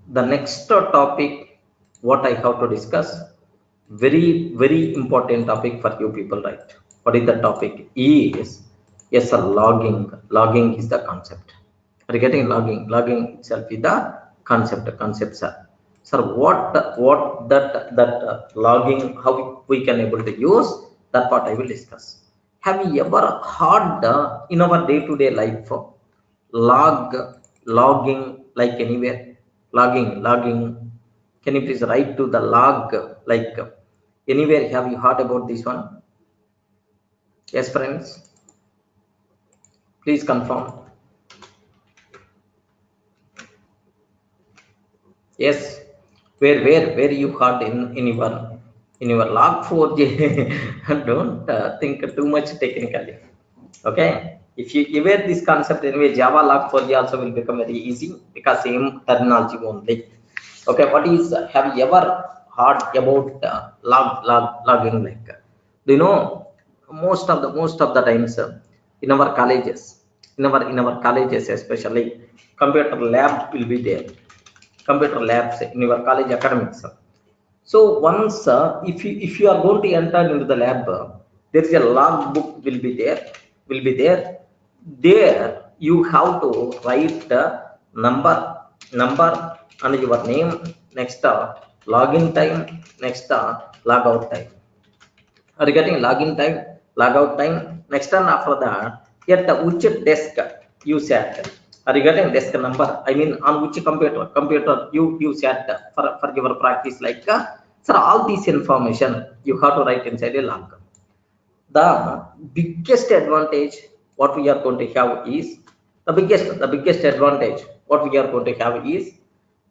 the next topic, what I have to discuss, very important topic for you people, right? What is the topic? Is yes, sir, logging. Logging is the concept. Regarding logging itself is the concept, sir. Sir, what that logging, how we can able to use that part I will discuss. Have you ever heard in our day-to-day life logging like anywhere? Logging. Can you please write to the log like anywhere? Have you heard about this one? Yes, friends. Please confirm. Yes. Where you heard in your log 4J? Don't think too much technically. Okay. If you aware this concept anyway, Java log 4J also will become very easy because same terminology only. Okay. What is have you ever heard about logging like? Do you know most of the times in our colleges, in our colleges especially, computer lab will be there. Computer labs in your college academics. So once if you are going to enter into the lab, there is a log book will be there. There you have to write the number and your name, next login time, next logout time. Are you getting login time, logout time? Next time after that, at which desk you sat? Are you getting desk number? I mean, on which computer you sat for your practice? Like, sir, all this information you have to write inside a log. The biggest advantage what we are going to have is the biggest advantage what we are going to have is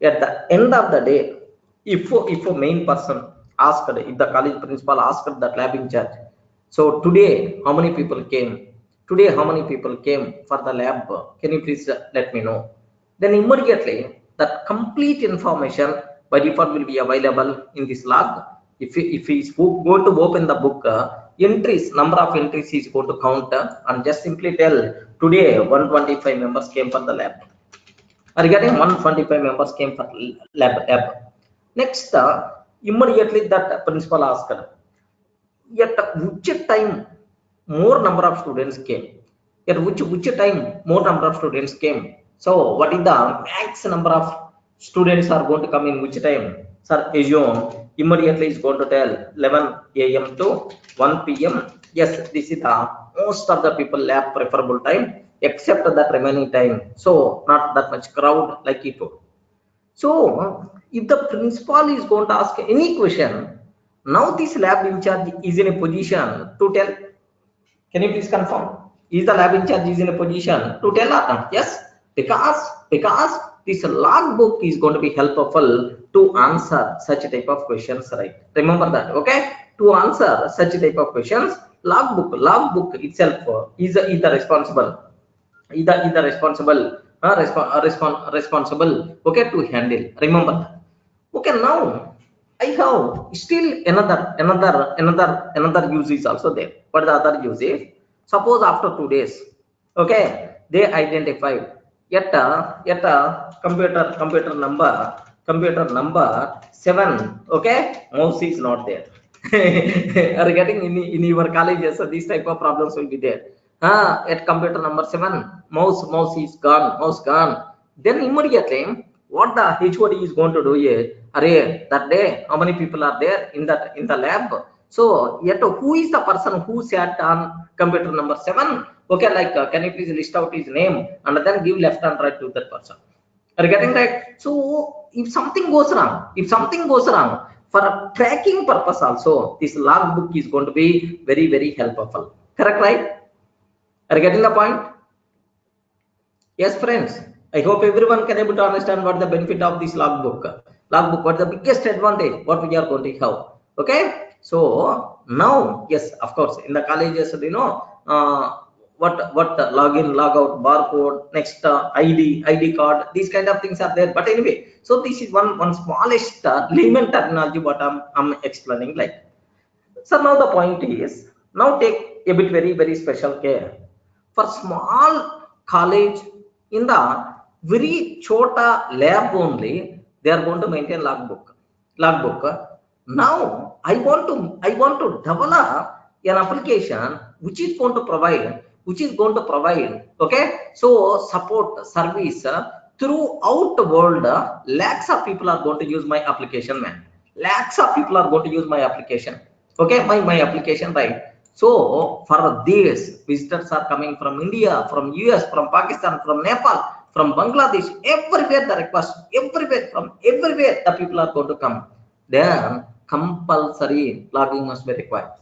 at the end of the day, if a main person asked, if the college principal asked that lab in charge, so today how many people came, for the lab, can you please let me know? Then immediately that complete information by default will be available in this log. If he is going to open the book, entries, number of entries he is going to count, and just simply tell today 125 members came for the lab. Regarding 125 members came for lab. Next, immediately that principal asked, at which time more number of students came? At which time more number of students came? So what is the max number of students are going to come in which time? Sir, assume immediately is going to tell 11 a.m. to 1 p.m. Yes, this is the most of the people lab preferable time, except that remaining time. So not that much crowd like it would. So if the principal is going to ask any question, now this lab in charge is in a position to tell. Can you please confirm? Is the lab in charge is in a position to tell or not? Yes, because this log book is going to be helpful to answer such type of questions, right? Remember that, okay? To answer such type of questions, log book itself is the responsible, responsible, okay, to handle. Remember that. Okay, now I have still another use is also there. What the other use is? Suppose after 2 days, okay, they identified yet a computer number 7, okay, mouse is not there. Are getting in your colleges, so these type of problems will be there. At computer number 7, mouse is gone. Then immediately what the HOD is going to do is, array that day how many people are there in the lab? So yet who is the person who sat on computer number 7? Okay, like can you please list out his name and then give left and right to that person? Are you getting right? So if something goes wrong, for a tracking purpose also, this log book is going to be very helpful. Correct, right? Are you getting the point? Yes, friends. I hope everyone can able to understand what the benefit of this logbook. Logbook, what the biggest advantage, what we are going to have. Okay. So now, yes, of course, in the colleges, what login, logout, barcode, next ID card, these kind of things are there. But anyway, so this is one smallest layman terminology what I'm explaining. Like, so now the point is, now take a bit very special care for small college. In the very chota lab only, they are going to maintain logbook. Now I want to develop an application which is going to provide okay, so support service throughout the world. Lakhs of people are going to use my application, man. Lakhs of people are going to use my application. Okay, my application, right? So for this, visitors are coming from India, from US, from Pakistan, from Nepal, from Bangladesh, everywhere the request, from everywhere the people are going to come. Then compulsory logging must be required.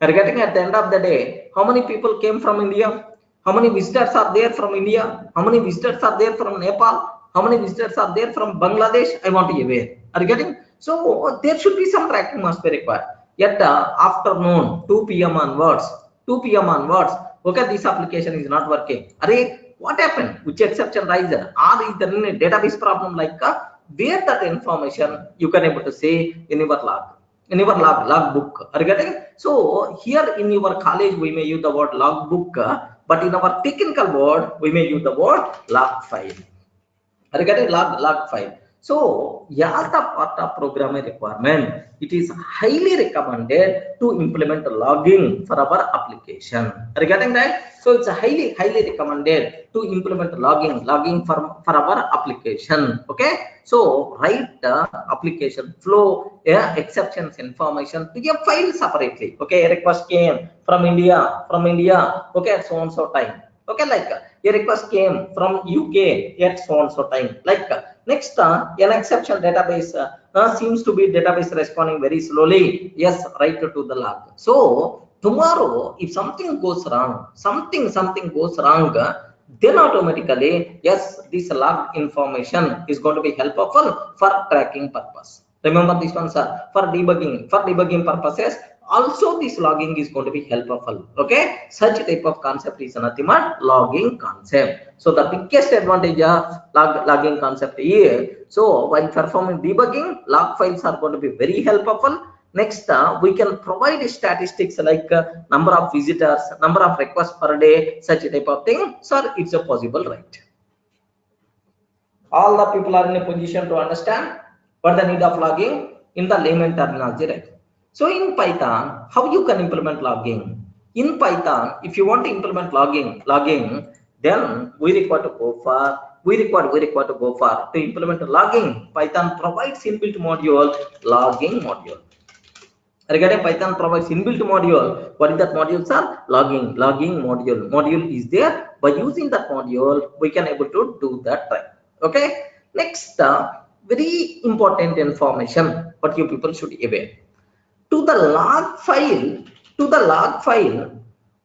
Are getting at the end of the day, how many people came from India? How many visitors are there from India? How many visitors are there from Nepal? How many visitors are there from Bangladesh? I want to be aware. Are you getting? So there should be some tracking must be required. Yet afternoon 2 p.m. onwards, okay, this application is not working. Array, what happened? Which exception rises? Or is there any database problem like where that information you can able to say in your log book? Are you getting? So here in your college we may use the word log book, but in our technical word we may use the word log file. Are you getting? Log file. So as the part of programming requirement, it is highly recommended to implement logging for our application. Are you getting that? So it's highly recommended to implement logging for our application. Okay. So write the application flow, exceptions information to a file separately. Okay, a request came from India. Okay, at so and so time. Okay, like a request came from UK at so and so time. Like next, an exception database seems to be database responding very slowly. Yes, write to the log. So tomorrow, if something goes wrong, something goes wrong, then automatically, yes, this log information is going to be helpful for tracking purpose. Remember this one, sir. For debugging purposes, also this logging is going to be helpful. Okay, such type of concept is nothing but logging concept. So the biggest advantage of logging concept is, so while performing debugging, log files are going to be very helpful. Next, we can provide statistics like number of visitors, number of requests per day, such type of thing. So it's a possible, right? All the people are in a position to understand what the need of logging in the layman terminology, right? So in Python, how you can implement logging? In Python, if you want to implement logging, then we require to go for to implement logging. Python provides inbuilt module, logging module. Regarding Python provides inbuilt module. What is that module, sir? Logging module. Module is there. By using that module, we can able to do that, right? Okay. Next, very important information what you people should aware. To the log file,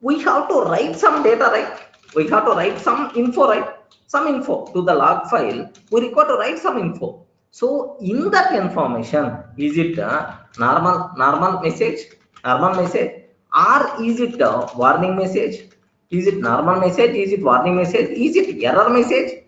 we have to write some data, right? We have to write some info, right? Some info to the log file. We require to write some info. So in that information, is it a normal message, or is it a warning message? Is it normal message? Is it warning message? Is it error message?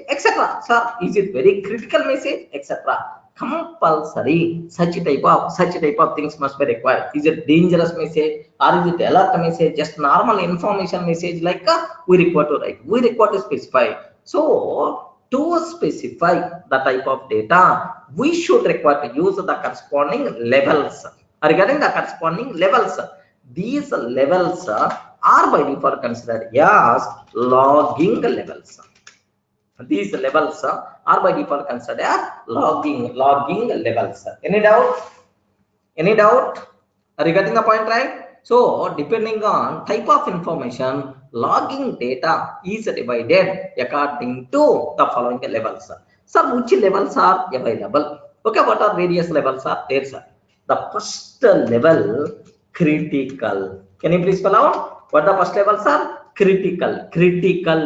Etc. Sir, is it very critical message, etc. Compulsory such type of things must be required. Is it dangerous message, or is it alert message, just normal information message? Like we require to write, we require to specify. So to specify the type of data, we should require to use the corresponding levels. Regarding the corresponding levels, these levels are by default considered as logging levels. These levels are by default considered as logging levels. Any doubt regarding the point, right? So depending on type of information, logging data is divided according to the following levels. So which levels are available? Okay, what are various levels are there, sir? The first level, critical. Can you please spell out what the first levels are? Critical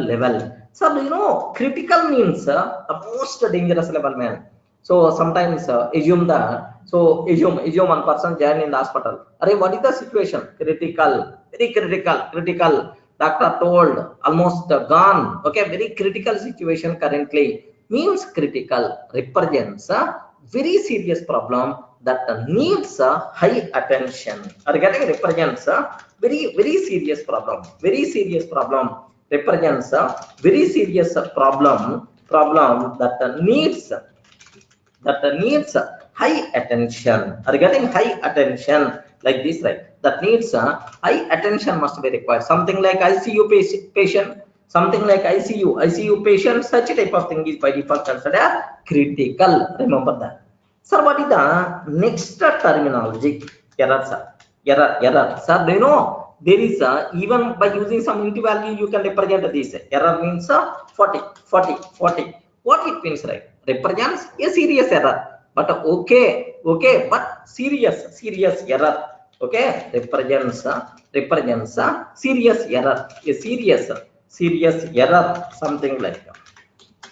level. So do you know critical means the most dangerous level, man. So sometimes assume one person joined in the hospital. Array, what is the situation? Critical, very critical. Doctor told almost gone. Okay, very critical situation currently. Means critical represents a very serious problem that needs high attention. Are getting represents a very serious problem. Represents a very serious problem that needs that needs high attention, are getting high attention like this, right? That needs high attention must be required. Something like ICU patient, something like ICU patient, such type of thing is by default considered critical. Remember that. Sir, what is the next terminology? Error, sir. Error. Sir, do you know there is even by using some into value you can represent this. Error means 40, 40, 40. What it means, right? Represents a serious error. But okay, but serious error. Okay, represents serious error. A serious error, something like that.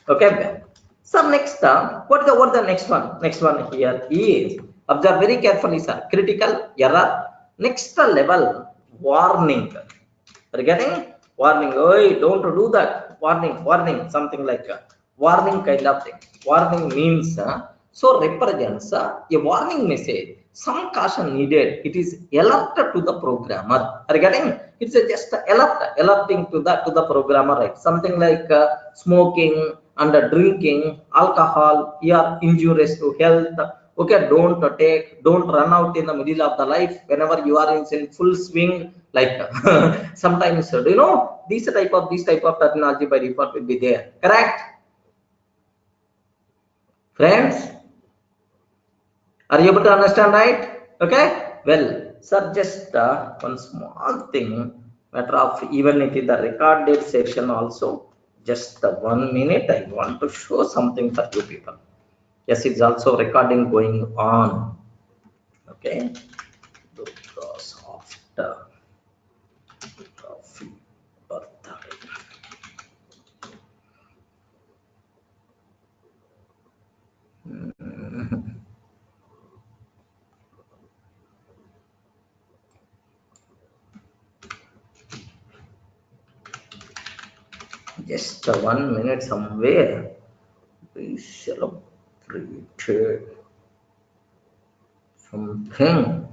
Okay. So next, what the next one? Next one here is, observe very carefully, sir. Critical error. Next level, warning. Are getting warning? Oh, don't do that. Warning. Something like warning kind of thing. Warning means so represents a warning message. Some caution needed. It is alert to the programmer. Are getting? It's just alerting to the programmer, right? Something like smoking and drinking alcohol are injurious to health. Okay, don't run out in the middle of the life whenever you are in full swing, like sometimes, do you know this type of terminology by default will be there, correct, friends? Are you able to understand, right? Okay, well, sir, just one small thing, matter of even it is the recorded session also, just 1 minute, I want to show something for you people. Yes, it's also recording going on. Okay, because after coffee birthday. Just 1 minute somewhere. We celebrated something.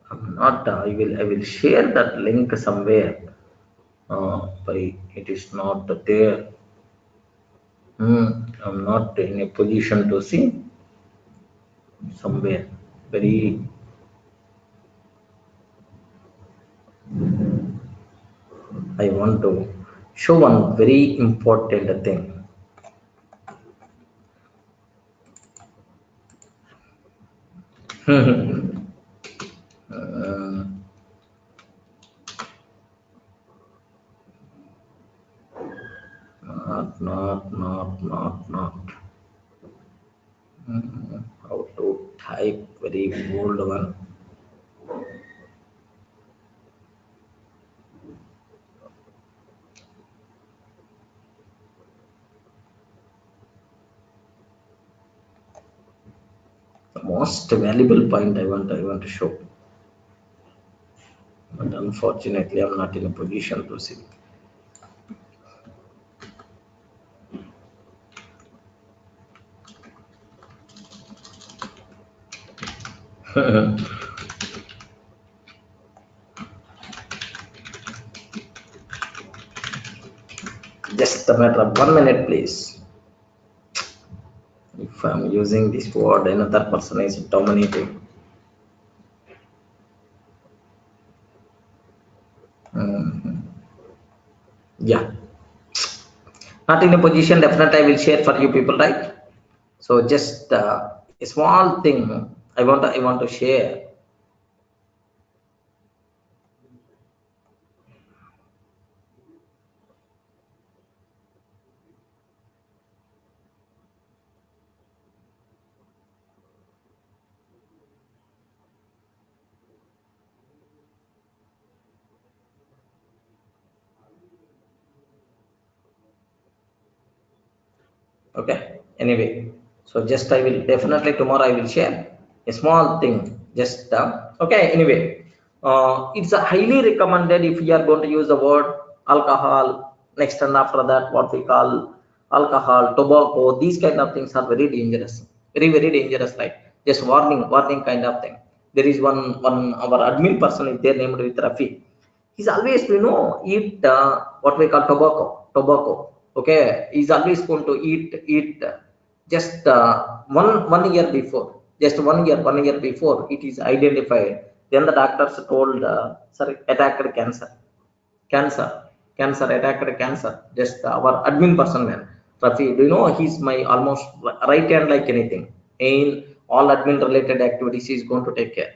I'm not. I will share that link somewhere. But it is not there. I'm not in a position to see somewhere. Very. I want to show one very important thing. uh, not. How to type very bold one. The most valuable point I want to show, but unfortunately I'm not in a position to see. Just a matter of 1 minute, please. If I'm using this word, another person is dominating. Yeah, not in a position. Definitely, I will share for you people, right? So just a small thing I want to share. Okay. Anyway, so just I will definitely tomorrow I will share a small thing. Just okay. Anyway, it's a highly recommended if you are going to use the word alcohol. Next and after that, what we call alcohol, tobacco. These kind of things are very dangerous. Very dangerous. Right? Just warning kind of thing. There is one our admin person is there named with Rafi. He's always eat what we call tobacco. Okay, he's always going to eat just one year before, just 1 year before it is identified. Then the doctors told, sorry, attacked cancer, attacked cancer. Just our admin person, man, Rafi, do you know he's my almost right hand like anything. In all admin related activities, he's going to take care.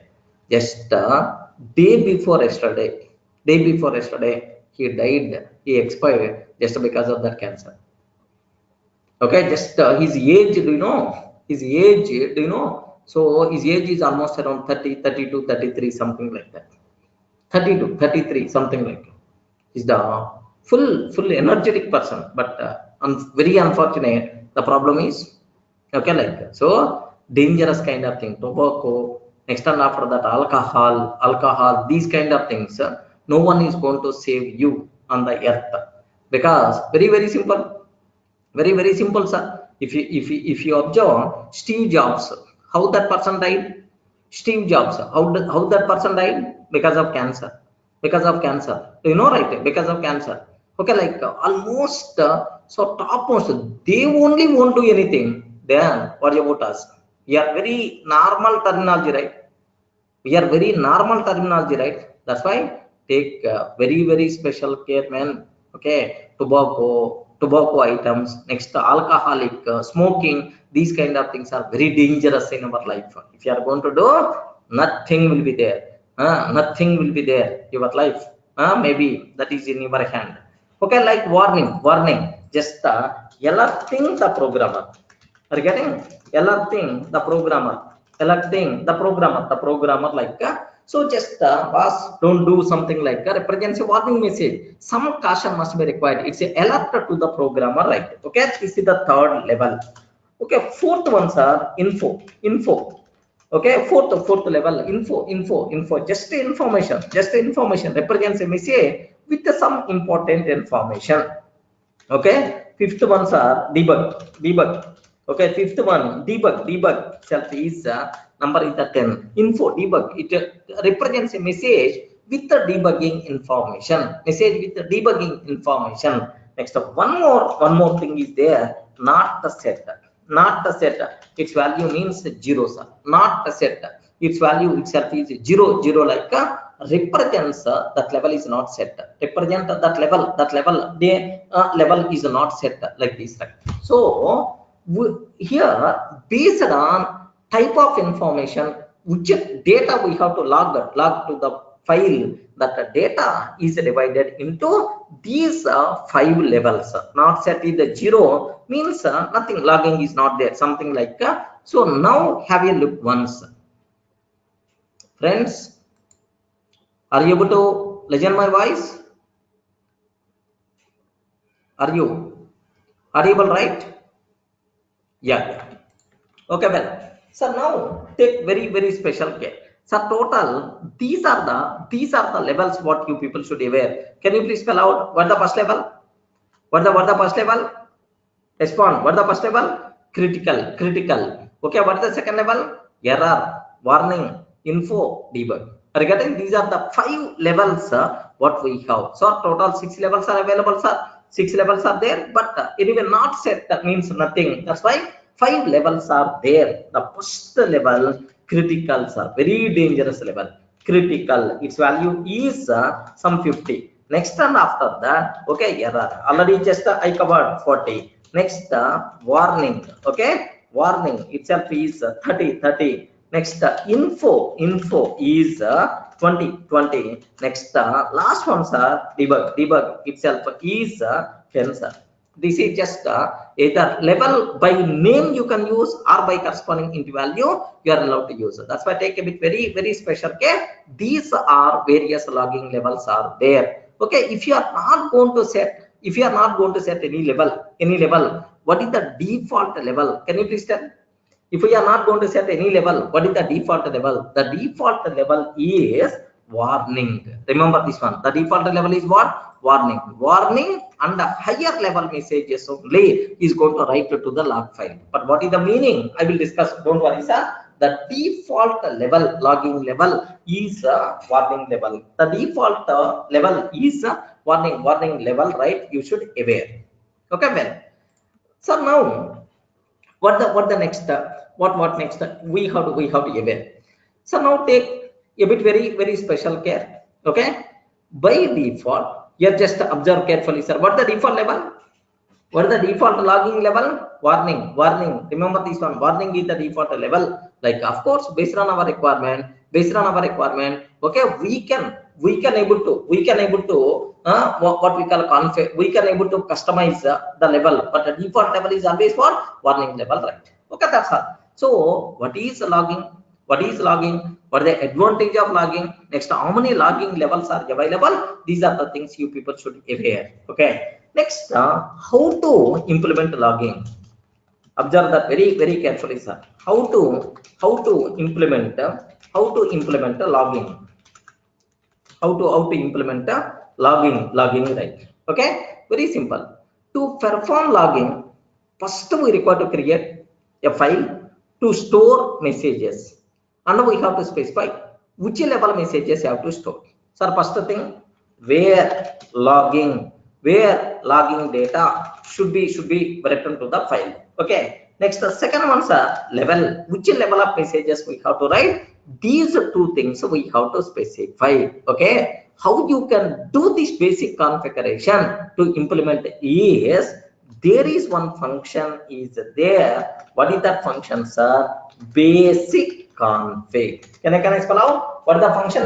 Just day before yesterday, he died, he expired just because of that cancer. Okay, just his age, do you know his age, do you know? So his age is almost around 30, 32, 33, something like that. 32, 33, something like that. He's the full energetic person, but very unfortunate. The problem is, okay, like, so dangerous kind of thing, tobacco, next and after that alcohol, these kind of things, no one is going to save you on the earth. Because very simple, very simple, sir. If you observe Steve Jobs, how that person died. Steve Jobs, how that person died? Because of cancer. Do you know, right? Because of cancer. Okay, like, almost, so topmost, they only won't do anything. Then what about us? We are very normal terminology, right? That's why take very special care, man. Okay, tobacco items, next alcoholic, smoking, these kind of things are very dangerous in our life. If you are going to do, nothing will be there. Nothing will be there, your life, maybe that is in your hand. Okay, like, warning, just alerting the programmer. Are you getting? Alerting the programmer, like, so just boss, don't do something like represents a warning message. Some caution must be required. It's a alert to the programmer, right? Okay, this is the third level. Okay, fourth ones are info. Okay, fourth level, info, just information represents a message with some important information. Okay, fifth ones are debug. Okay, fifth one, debug self is number is the 10. Info, debug, it represents a message with the debugging information. Next up, one more thing is there. Not the set. Its value means zero, sir. Not the set, its value itself is zero, like, represents that level is not set. Represent that level, the level is not set, like this, right? So here, based on type of information, which data we have to log to the file, that the data is divided into these 5 levels. Not set is the 0, means nothing, logging is not there, something like. So now have a look once, friends. Are you able to listen my voice? Are you audible, right? Yeah. Okay, well, so now take very special care. So total, these are the levels what you people should aware. Can you please spell out what the first level? What the first level? Respond. What the first level? Critical. Okay, what is the second level? Error, warning, info, debug. Regarding these are the 5 levels what we have. So total 6 levels are available, sir. 6 levels are there, but anyway not set, that means nothing. That's why 5 levels are there. The first level, critical, sir, very dangerous level. Critical, its value is some 50. Next and after that, okay, error, already just I covered 40. Next warning. Okay, warning itself is 30. Next info is 20. Next last ones are debug itself is 10, sir. This is just either level by name you can use, or by corresponding into value you are allowed to use. That's why take a bit very special care. These are various logging levels are there. Okay, if you are not going to set any level, what is the default level? Can you please tell? If we are not going to set any level, what is the default level? The default level is warning. Remember this one. The default level is what? Warning, and the higher level messages only is going to write to the log file. But what is the meaning? I will discuss. Don't worry, sir. The default level, logging level, is warning level. The default level is warning level, right? You should aware. Okay, well. So now, what the next what next we have to aware. So now take a bit very special care. Okay, by default here just observe carefully, sir. What the default level? What is the default logging level? Warning. Remember this one. Warning is the default level. Like, of course, based on our requirement. Okay, we can able to what we call config. We can able to customize the level, but the default level is always what? Warning level, right? Okay, that's all. So, what is logging? What is logging? What is the advantage of logging? Next, how many logging levels are available? These are the things you people should aware. Okay. Next, how to implement logging? Observe that very carefully, sir. How to implement logging? How to implement logging, right? Okay, very simple. To perform logging, first we require to create a file to store messages, and we have to specify which level messages you have to store. Sir, first thing, where logging data should be written to the file. Okay, next the second one, sir, level, which level of messages we have to write. These two things we have to specify. Okay, how you can do this basic configuration to implement is, there is one function is there. What is that function, sir? Basic config. Can I spell out what is the function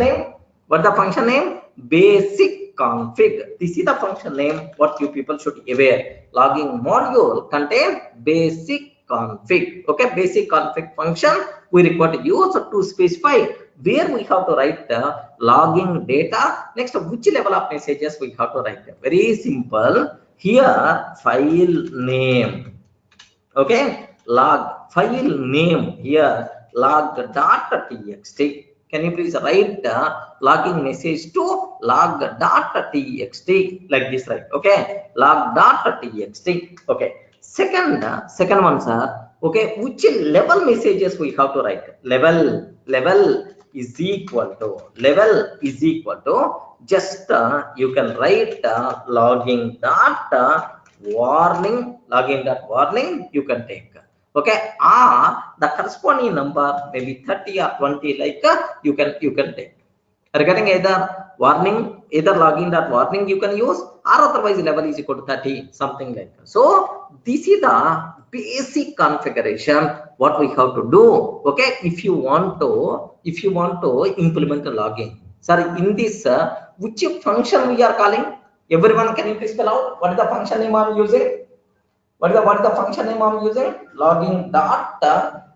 name? Basic config. This is the function name what you people should aware. Logging module contain basic config. Okay, basic config function we require to use to specify where we have to write the logging data. Next, which level of messages we have to write. Very simple. Here, file name. Okay, log file name here, log.txt. Can you please write the logging message to log.txt like this, right? Okay, log.txt. Okay, second one, sir. Okay, which level messages we have to write? Level is equal to just you can write logging dot warning you can take. Okay, or the corresponding number maybe 30 or 20, like you can take regarding either logging that warning you can use, or otherwise level is equal to 30, something like that. So this is the basic configuration what we have to do. Okay, if you want to implement the logging, sorry, in this which function we are calling? Everyone, can you please spell out what is the function name I'm using? What is the function name I'm using? Logging dot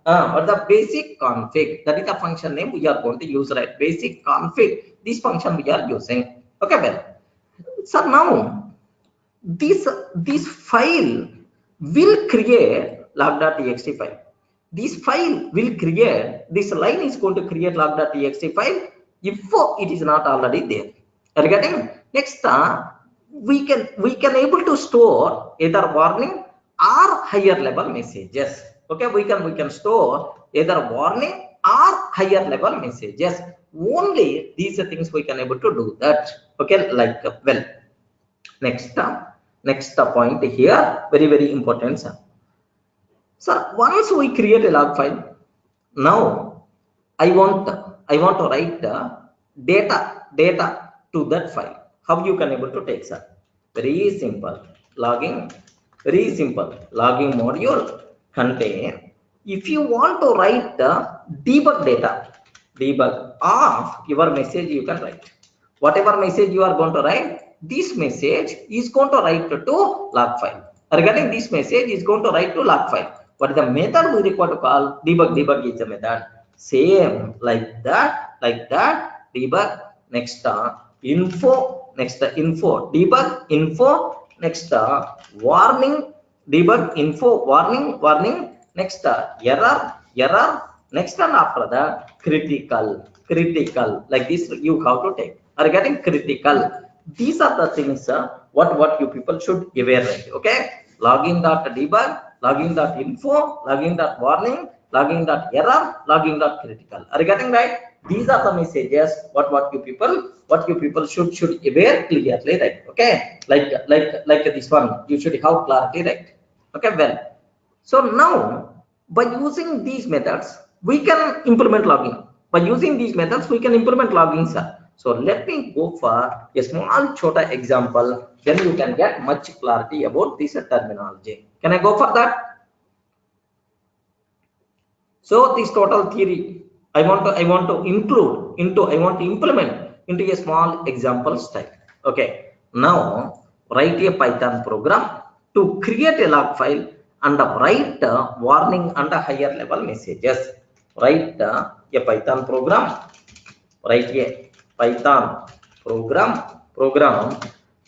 what the basic config. That is the function name we are going to use, right? Basic config. This function we are using. Okay, well, so now this file will create log.txt file. This file will create, this line is going to create log.txt file if it is not already there. Regarding next, we can able to store either warning or higher level messages. Okay, we can store either warning or higher level messages. Only these things we can able to do that. Okay, like well, next point here, very important, sir. So once we create a log file, now I want to write the data to that file. How you can able to take, sir? Very simple. Logging module contain, if you want to write the debug of your message, you can write whatever message you are going to write. This message is going to write to log file. Regarding this message is going to write to log file. What is the method we require to call? Debug is the method. Same like that debug. Next info debug info. Next warning debug info warning. Next error. Next, and after that critical like this you have to take. Regarding critical, these are the things what you people should aware, right? Okay, logging.debug, logging.info, logging.warning, logging.error, logging.critical. Regarding, right, these are the messages what you people should aware clearly, right? Okay, like this one you should have clarity, right? Okay, well, so now By using these methods, we can implement logging. By using these methods, we can implement logging, sir. So let me go for a small chota example. Then you can get much clarity about this terminology. Can I go for that? So this total theory, I want to implement into a small example style. Okay. Now write a Python program to create a log file and write warning and higher level messages. Write a Python program. Write a Python program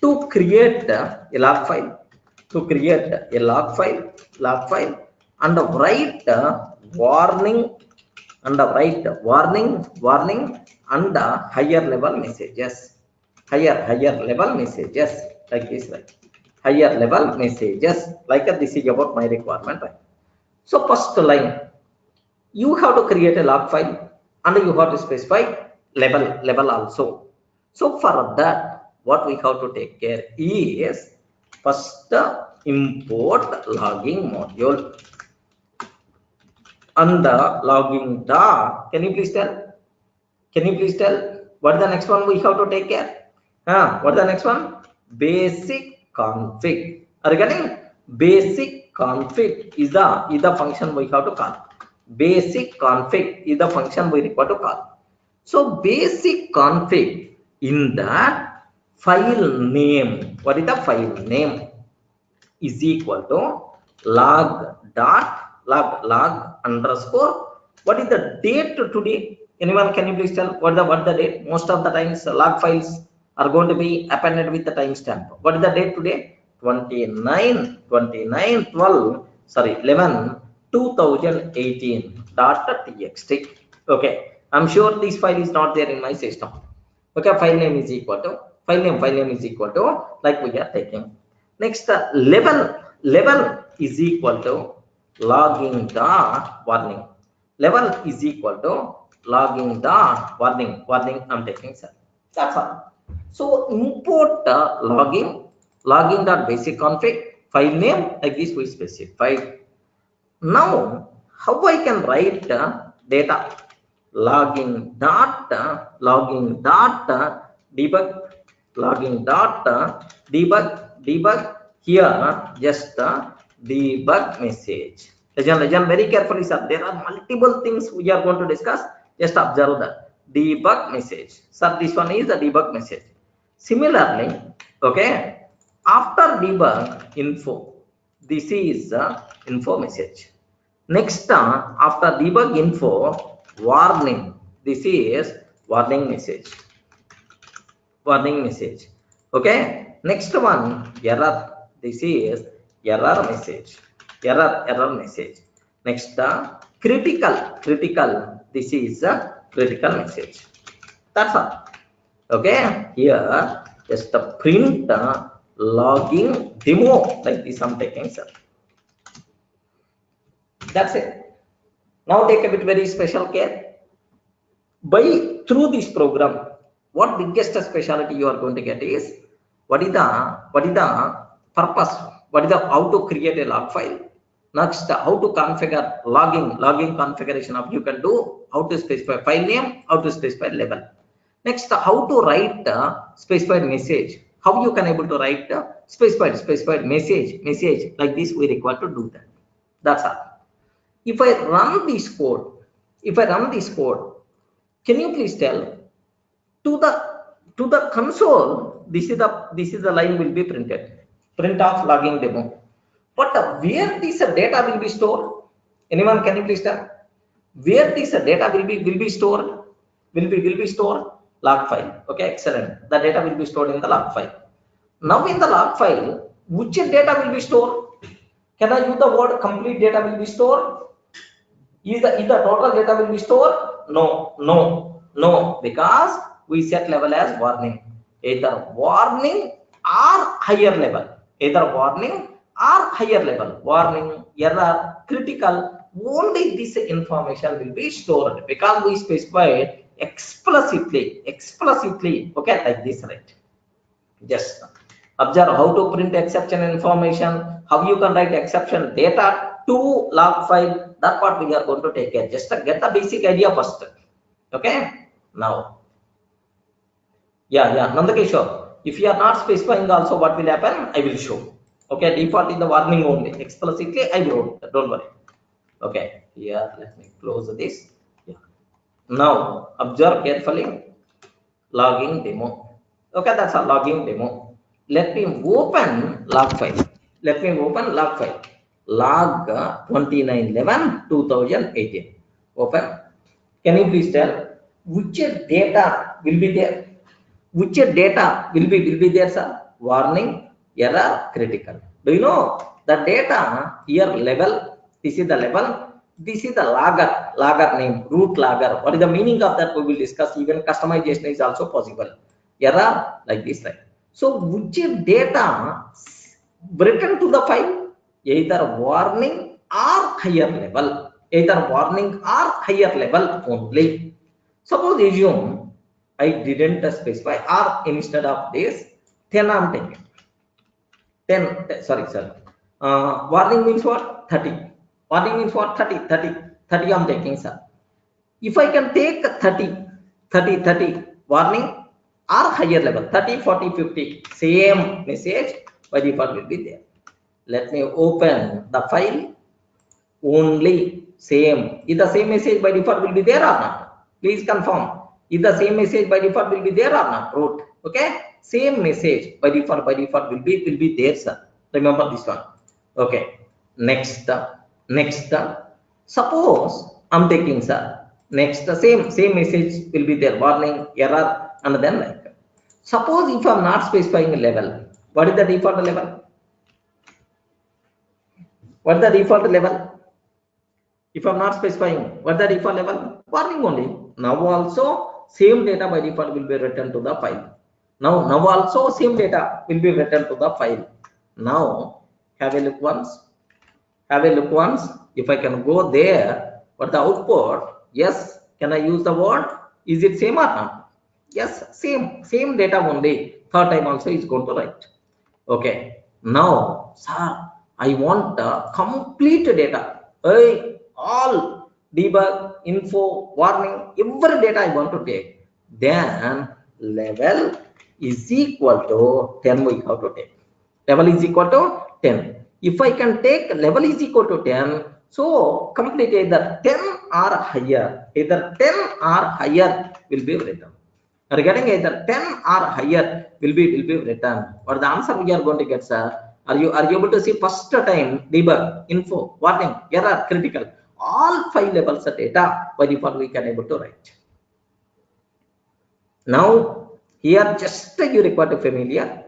to create a log file. To create a log file, and write warning warning and higher level messages. Higher level messages like this, right? Higher level messages like this is about my requirement, right? So first line, you have to create a log file and you have to specify level also. So for that, what we have to take care is first import logging module and the logging dot. Can you please tell? Can you please tell what the next one we have to take care? What the next one? Basic config. Are you getting? Basic config is the function we have to call. Basic config is the function we require to call. So basic config in that file name. What is the file name? Is equal to log underscore. What is the date today? Anyone can you please tell what the date? Most of the times log files are going to be appended with the timestamp. What is the date today? 11 2018.txt. Okay, I'm sure this file is not there in my system. Okay, file name is equal to like we are taking. Next, level is equal to logging dot warning. Level is equal to logging dot warning. I'm taking, sir. That's all. So import logging dot basic config file name like this we specified. Now how I can write data? Logging dot debug. Logging dot debug here just debug message. Legend very carefully, sir. There are multiple things we are going to discuss. Just observe that debug message, sir. This one is the debug message. Similarly, okay, after debug info, this is info message. Next, after debug info warning, this is warning message. Okay, next one error, this is error message. Error message. Next, critical, this is a critical message. That's all. Okay, here just a print logging demo like this I'm taking, sir. That's it. Now take a bit very special care. Through this program, what biggest specialty you are going to get is what is the purpose, how to create a log file. Next, how to configure logging configuration of you can do, how to specify file name, how to specify level. Next, how to write specified message, how you can able to write specified message like this we require to do that. That's all. If I run this code, can you please tell to the console, this is the line will be printed, print of logging demo. But where this data will be stored? Anyone can you please tell where this data will be stored? Will be stored log file. Okay, excellent. The data will be stored in the log file. Now in the log file, which data will be stored? Can I use the word complete data will be stored? Is the total data will be stored? No, because we set level as warning. Either warning or higher level. Warning, error, critical. Only this information will be stored because we specified explicitly. Okay, like this, right? Just observe how to print exception information, how you can write exception data to log file, that part we are going to take care. Just get the basic idea first. Okay. Now, yeah, Nandakeshwar. If you are not specifying also what will happen, I will show. Okay, default in the warning only. Explicitly, I wrote. Don't worry. Okay, here let me close this. Yeah. Now observe carefully. Logging demo. Okay, that's a logging demo. Let me open log file. Let me open log file. Log 29/11/2018. Open. Can you please tell which data will be there? Which data will be there, sir? Warning, error, critical. Do you know the data here level? This is the level. This is the logger name, root logger. What is the meaning of that? We will discuss. Even customization is also possible. Error like this, right? So which data written to the file? Either warning or higher level. Either warning or higher level only. Suppose assume I didn't specify, or instead of this 10 I'm taking 10, sorry, warning means what? 30. Warning means what? 30 I'm taking, sir. If I can take 30 warning or higher level, 30, 40, 50, same message by default will be there. Let me open the file. Only same. Is the same message by default will be there or not? Please confirm. Is the same message by default will be there or not? Root. Okay. Same message by default will be there, sir. Remember this one. Okay. Next. Suppose I'm taking, sir. Next, the same message will be there. Warning, error, and then like. Suppose if I'm not specifying a level, what is the default level? What is the default level? If I'm not specifying, what the default level? Warning only. Now also same data by default will be returned to the file. Now also same data will be returned to the file. Now have a look once. If I can go there, what the output? Yes. Can I use the word? Is it same or not? Yes, same data only. Third time also is going to write. Okay. Now, sir, I want the complete data. All debug, info, warning, every data I want to take. Then level is equal to 10 we have to take. Level is equal to 10. If I can take level is equal to 10, so complete either 10 or higher. Either 10 or higher will be written. Regarding either 10 or higher will be written. What the answer we are going to get, sir? Are you able to see first time debug, info, warning, error, critical? All 5 levels of data by default we can able to write. Now here just you require to familiar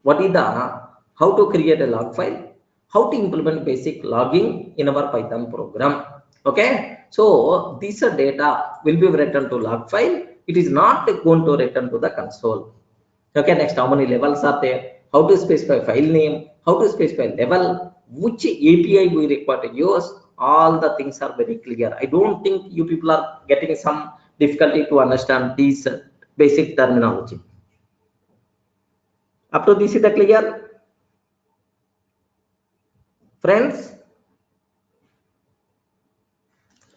what is the how to create a log file, how to implement basic logging in our Python program. Okay, so this data will be written to log file. It is not going to return to the console. Okay, next, how many levels are there? How to specify file name? How to specify level? Which API we require to use? All the things are very clear. I don't think you people are getting some difficulty to understand these basic terminology. Up to this is the clear, friends?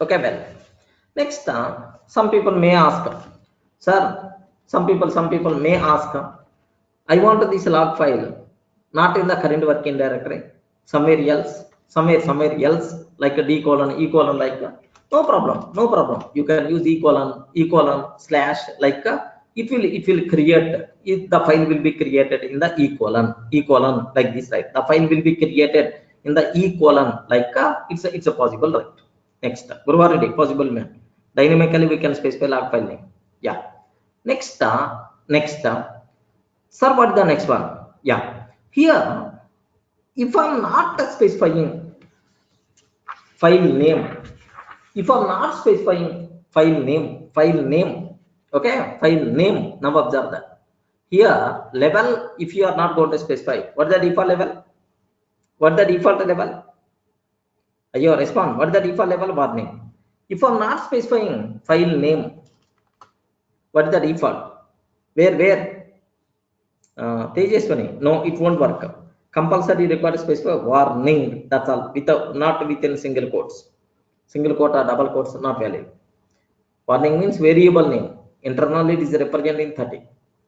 Okay, well, next, some people may ask, sir. Some people may ask, I want this log file not in the current working directory, somewhere else, like a d colon, e colon, like no problem. You can use e colon slash, like it will create it. The file will be created in the e colon like this, right? The file will be created in the e colon, like it's a possible, right? Next, Guruvaredi, possible man. Dynamically we can specify log file name. Yeah. Next, sir, what is the next one? Yeah. Here, if I'm not specifying file name, okay, file name. Now observe that. Here, level, if you are not going to specify, what is the default level? You respond. What is the default level? Warning. If I'm not specifying file name, what is the default? Where? Tejaswani. No, it won't work. compulsory required to specify warning. That's all, without, not within single quotes. Single quote or double quotes not valid. Warning means variable name. Internally it is representing 30.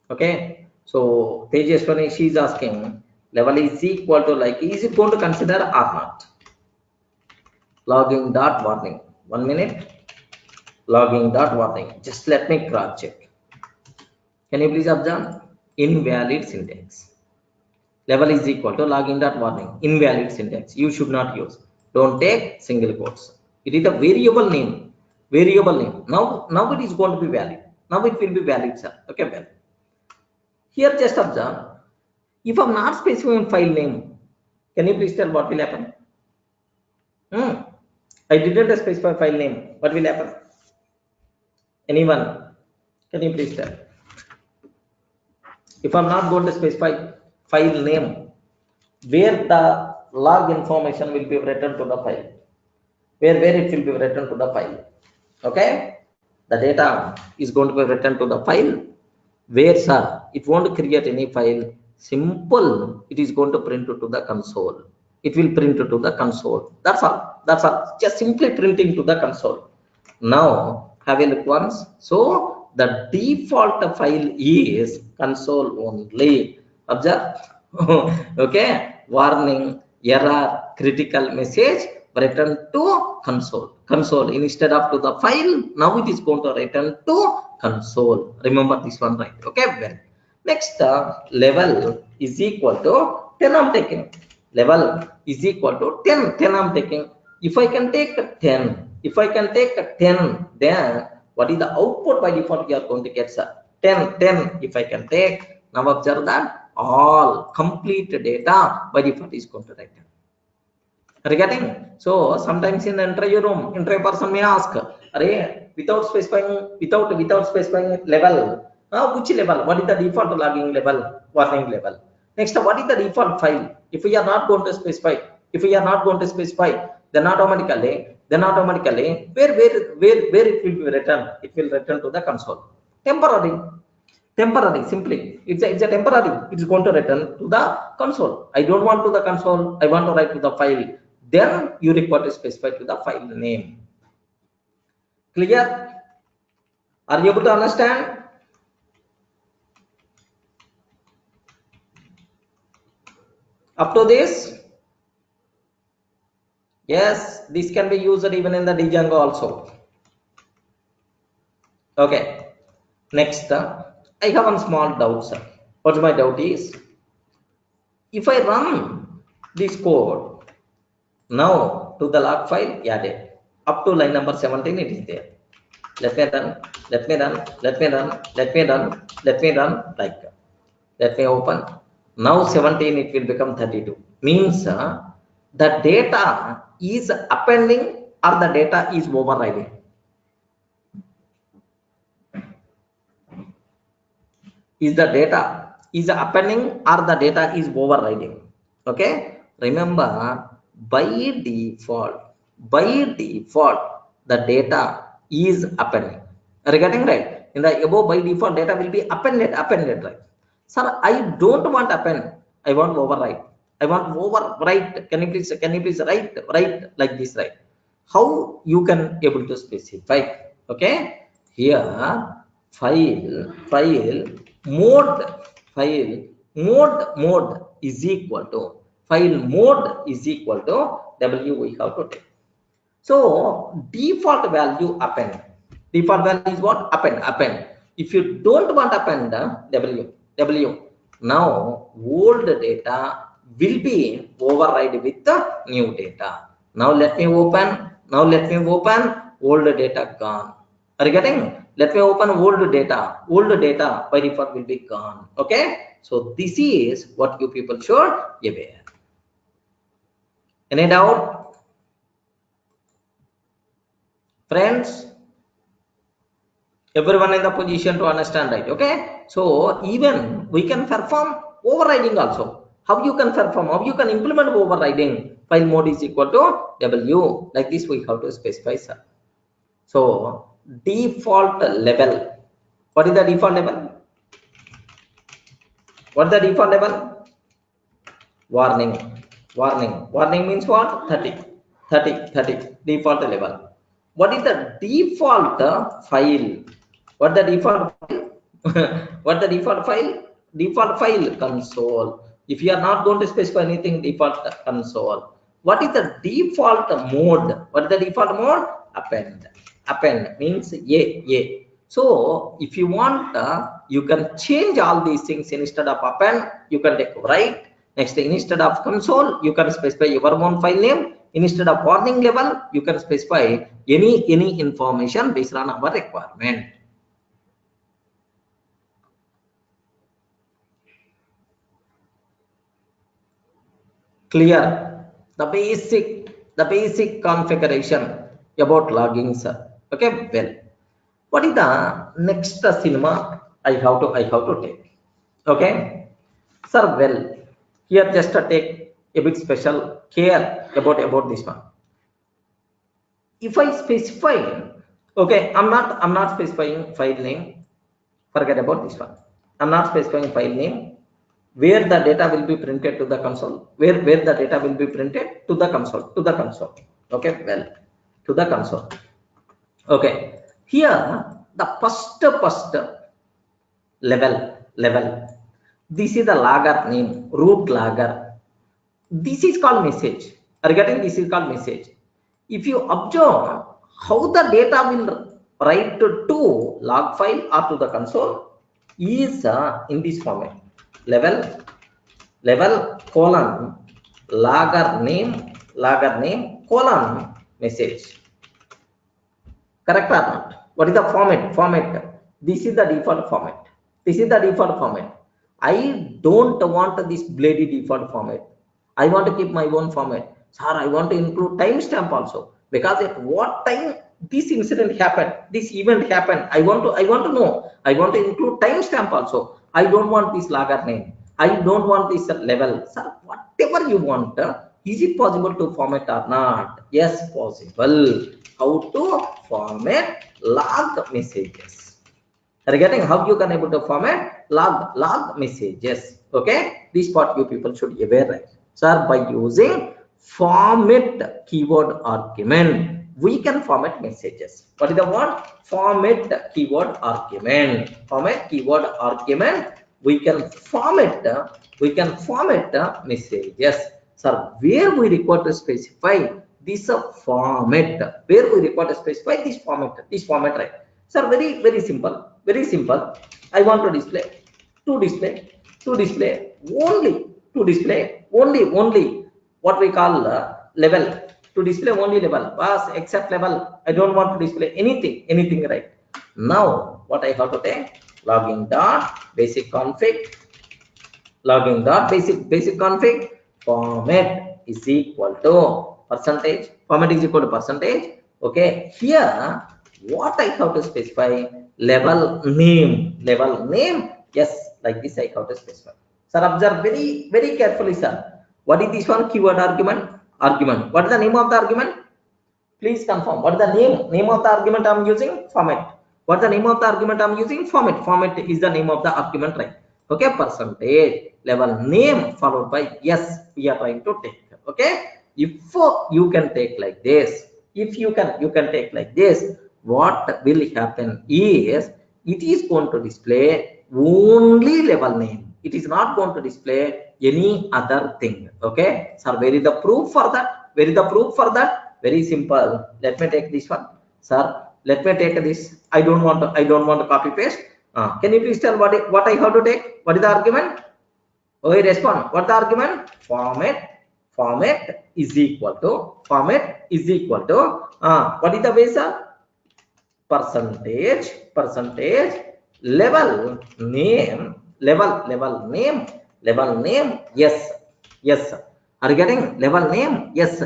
Okay, so Tejaswani, she is asking level is equal to, like, is it going to consider or not? Logging dot warning. 1 minute. Logging dot warning. Just let me cross check. Can you please observe? Invalid syntax. Level is equal to login dot warning. Invalid syntax. You should not use. Don't take single quotes. It is a variable name. Variable name. Now it is going to be valid. Now it will be valid, sir. Okay, well. Here just observe. If I'm not specifying file name, can you please tell what will happen? I didn't specify file name. What will happen? Anyone? Can you please tell? If I'm not going to specify file name, where the log information will be written to the file, where it will be written to the file. Okay, the data is going to be written to the file. Where, sir? It won't create any file. Simple, it is going to print to the console. It will print to the console. That's all. That's all. Just simply printing to the console. Now have a look once. So the default file is console only. Observe. Okay, warning, error, critical message, return to console instead of to the file. Now it is going to return to console. Remember this one, right? Okay, well, next, level is equal to 10. I'm taking level is equal to 10 I'm taking. If I can take 10, then what is the output by default you are going to get, sir? 10. If I can take, now observe that all complete data by default is going to write. Are you getting? So sometimes in the interview room, interview person may ask, without specifying level, which level? What is the default logging level, warning level? Next, what is the default file? If we are not going to specify, then automatically, where it will be written? It will return to the console. Temporary, simply, it's a temporary. It's going to return to the console. I don't want to the console, I want to write to the file. Then you require to specify to the file name. Clear? Are you able to understand? Up to this? Yes, this can be used even in the Django also. Okay, next, I have one small doubt, sir. What my doubt is, if I run this code now to the log file added up to line number 17, it is there. Let me run like that. Let me open. Now 17, it will become 32. Means the data is appending or the data is overriding. Is the data is appending or the data is overriding? Okay, remember, by default the data is appending. Are you getting right? In the above, by default data will be appended, right? Sir, I don't want append, I want override. Can you please write like this, right? How you can able to specify? Okay, here file mode is equal to w we have to take. So default value append. Default value is what? Append. If you don't want append, w. Now old data will be override with the new data. Now let me open. Old data gone. Are you getting? Let me open old data. Old data by default will be gone. Okay, so this is what you people should be aware. Any doubt, friends? Everyone in the position to understand, right? Okay, so even we can perform overriding also. How you can perform? How you can implement overriding? File mode is equal to w. Like this we have to specify, sir. So default level. What is the default level? warning, warning means what? 30 default level. What is the default file? What the default file? What the default file? Default file console. If you are not going to specify anything, default console. What is the default mode? What is the default mode? Append means a. So if you want, you can change all these things. Instead of append, you can take write. Next, instead of console, you can specify your own file name. Instead of warning level, you can specify any information based on our requirement. Clear? The basic configuration about logging, sir. Okay, well, what is the next cinema I have to take? Okay, sir, well, here just to take a bit special care about this one. If I specify, okay, I'm not specifying file name. Forget about this one. I'm not specifying file name. Where the data will be printed to the console, where the data will be printed to the console, okay, well, to the console. Okay, here the first level, this is the logger name, root logger. This is called message. Are you getting? This is called message. If you observe how the data will write to log file or to the console is in this format: level colon logger name colon message. Correct or not? What is the format? This is the default format. I don't want this bloody default format. I want to keep my own format. Sir, I want to include timestamp also, because at what time this incident happened, this event happened, I want to know. I want to include timestamp also. I don't want this logger name. I don't want this level. Sir, whatever you want, is it possible to format or not? Yes, possible. How to format log messages? Are you getting how you can able to format log messages? Okay, this part you people should be aware, right? Sir, by using format keyword argument, we can format messages. What is the word? Format keyword argument. Format keyword argument. We can format messages. Sir, where we require to specify this format, where we require to specify this format, right? Sir, very simple. I want to display only what we call level, to display only level, bas except level. I don't want to display anything, right? Now what I have to take? Login dot basic config, format is equal to percentage. Okay, here what I have to specify? Level name. Yes, like this I have to specify. Sir, observe very carefully, sir. What is this one? Keyword argument. What is the name of the argument? Please confirm. What is the name of the argument I'm using? Format. What is the name of the argument I'm using? Format is the name of the argument, right? Okay, percentage level name followed by yes, we are trying to take. Okay, if you can take like this, if you can take like this, what will happen is it is going to display only level name. It is not going to display any other thing. Okay, sir, where is the proof for that? Very simple. Let me take this one, sir. Let me take this. I don't want to copy paste. Can you please tell what I have to take? What is the argument? Oh, respond. What is the argument? Format is equal to what is the base? Percentage level name. Yes. Are you getting level name? Yes,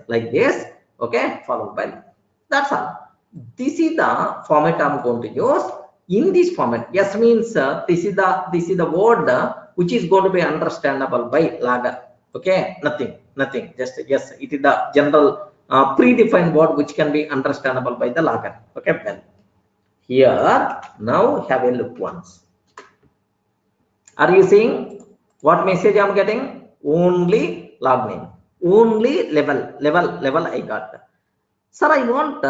like this. Okay, followed by that's all. This is the format I'm going to use. In this format, yes means this is the word which is going to be understandable by logger. Okay, nothing. Just yes, it is the general predefined word which can be understandable by the logger. Okay, well, here now have a look once. Are you seeing what message I'm getting? only log name, only level I got. Sir, I want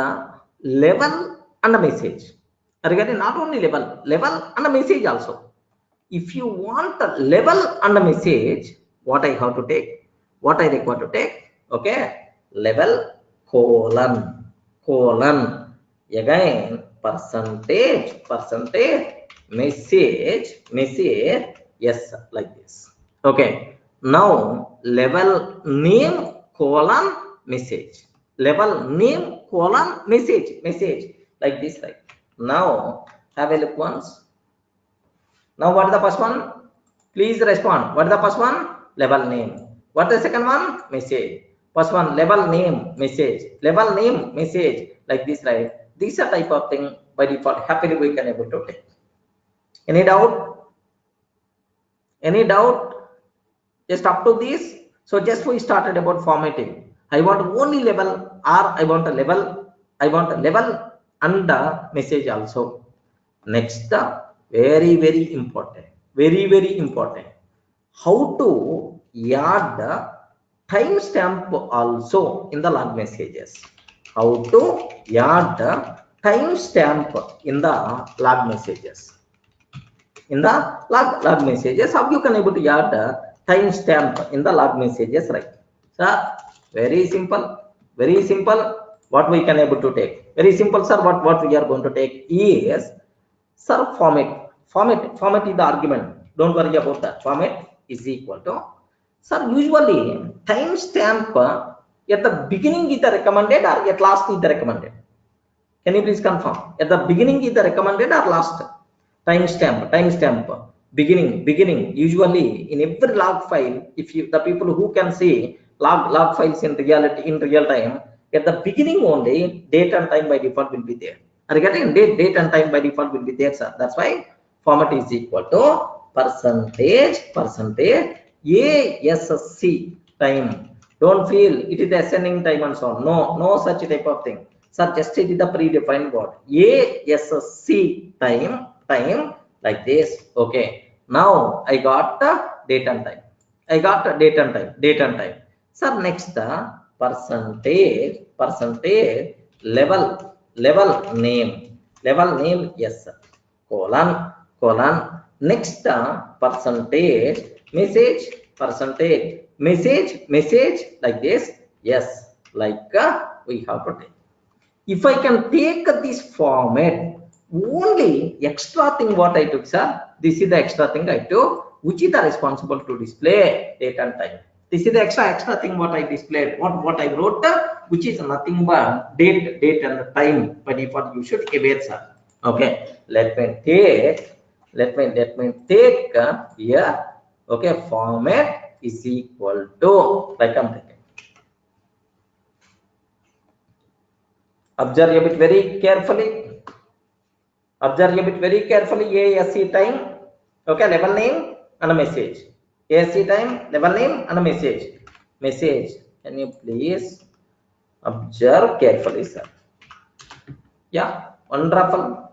level and a message. Regarding not only level and a message also. If you want a level and a message, what I have to take? What I require to take? Okay, level colon again percentage message yes, like this. Okay, now level name colon message, level name colon message like this, right? Now have a look once. Now what is the first one? Please respond. What is the first one? Level name. What is the second one? Message. First one, level name message, level name message, like this, right? These are type of thing by default happily we can able to take. Any doubt? Any doubt? Just up to this. So just we started about formatting. I want only level, or I want a level and the message also. Next, very important, very important. How to add the timestamp also in the log messages? How to add the timestamp in the log messages? In the log messages, how you can able to add the timestamp in the log messages, right? So very simple, very simple. What we can able to take? Very simple, sir. What we are going to take is, sir, format is the argument. Don't worry about that. Format is equal to, sir, usually timestamp at the beginning is the recommended or at last is the recommended? Can you please confirm? At the beginning is the recommended or last? Timestamp. Beginning. Usually in every log file, if you the people who can see log files in real time, at the beginning only date and time by default will be there. Are you getting? Date and time by default will be there, sir. That's why format is equal to percentage ASC time. Don't feel it is the ascending time and so on. No such type of thing. Sir, just it is the predefined word. ASC time like this. Okay. Now I got the date and time. Date and time. Sir, next the percentage level name. Yes, sir. Colon. Next percentage message like this. Yes, like we have to take. If I can take this format, only extra thing what I took, sir, this is the extra thing I took, which is the responsible to display date and time. This is the extra thing what I displayed, what I wrote, which is nothing but date and time by default. You should aware, sir. Okay, let me take here. Okay, format is equal to, like I'm taking. Observe a bit very carefully. ASC time. Okay, level name and a message. ASC time, level name and a message. Can you please observe carefully, sir? Yeah, wonderful.